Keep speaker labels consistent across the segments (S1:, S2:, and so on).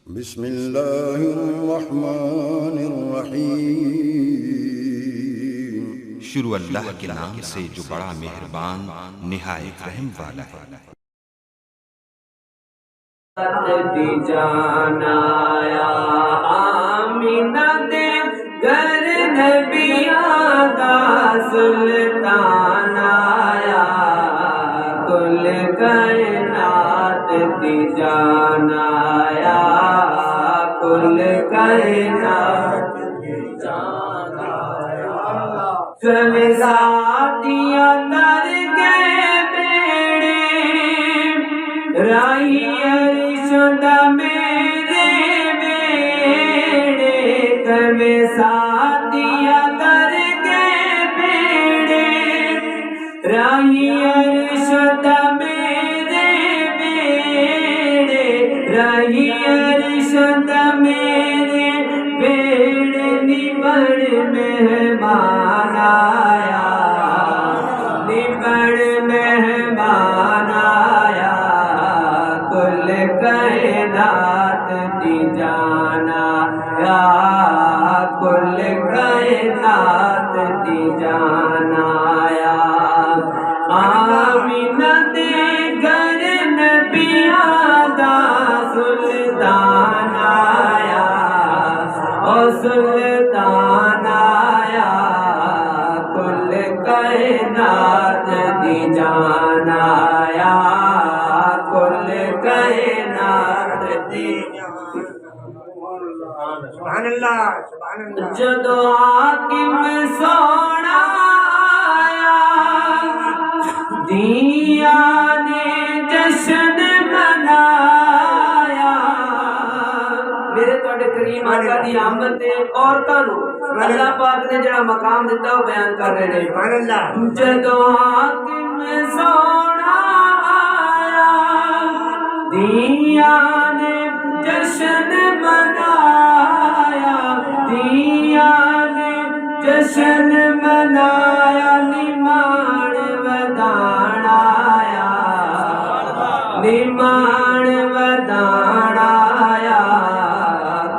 S1: بسم اللہ الرحمن الرحیم۔
S2: شروع اللہ کے نام سے جو بڑا مہربان نہایت رحم والا ہے۔
S3: دی جانا یا آمینہ دے گر نبیاں دا سلطان آیا، کل کائنات دی جانا یا کل کائنات دی جانا یا ذاتیاں در کے بیڑے راہی شدہ میرے بیڑے کبھی ساتھیا در کے بیڑے راہی شدہ میرے بیڑے راہی شدہ میرے بیڑے نبڑ مہمان آیا، نبڑ مہمان آیا، کل کائنات دی جانا یا کل کائنات دی جانا یا آمینہ دے گھر نبیاں دا سلطان آیا، او سلطان آیا، کل کائنات دی جانا یا کل کائنات دی
S4: سبحان اللہ سبحان اللہ۔
S3: جدو حاکم سونا آیا، دیا نے جشن منایا، میرے توڑے کریم آقا دی آمد تے عورتاں نو اللہ پاک نے جڑا مقام دیتا وہ بیان کر رہے ہیں۔
S4: سبحان اللہ۔
S3: جدو حاکم سونا آیا، دیا نے جشن منایا، دیا نے جشن منایا، نمان ودان آیا، نمان ودان آیا،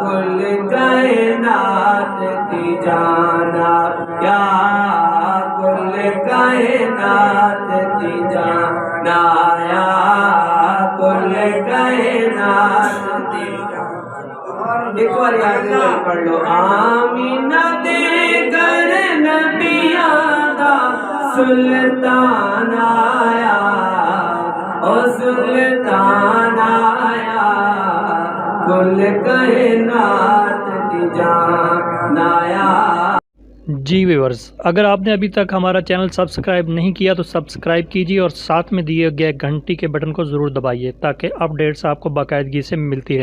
S3: کل کائنات دی جانا یا کل کائنات دی جانا یا کل کائنات دی جانا۔ ایک بار یاد پڑھ لو، آمینہ دے گر نبیاں دا سلطان آیا، او سلطان آیا، کل کائنات دی جانا یا۔
S5: جی ویورز، اگر آپ نے ابھی تک ہمارا چینل سبسکرائب نہیں کیا تو سبسکرائب کیجیے اور ساتھ میں دیے گئے گھنٹی کے بٹن کو ضرور دبائیے تاکہ اپ ڈیٹس آپ کو باقاعدگی سے ملتی رہیں۔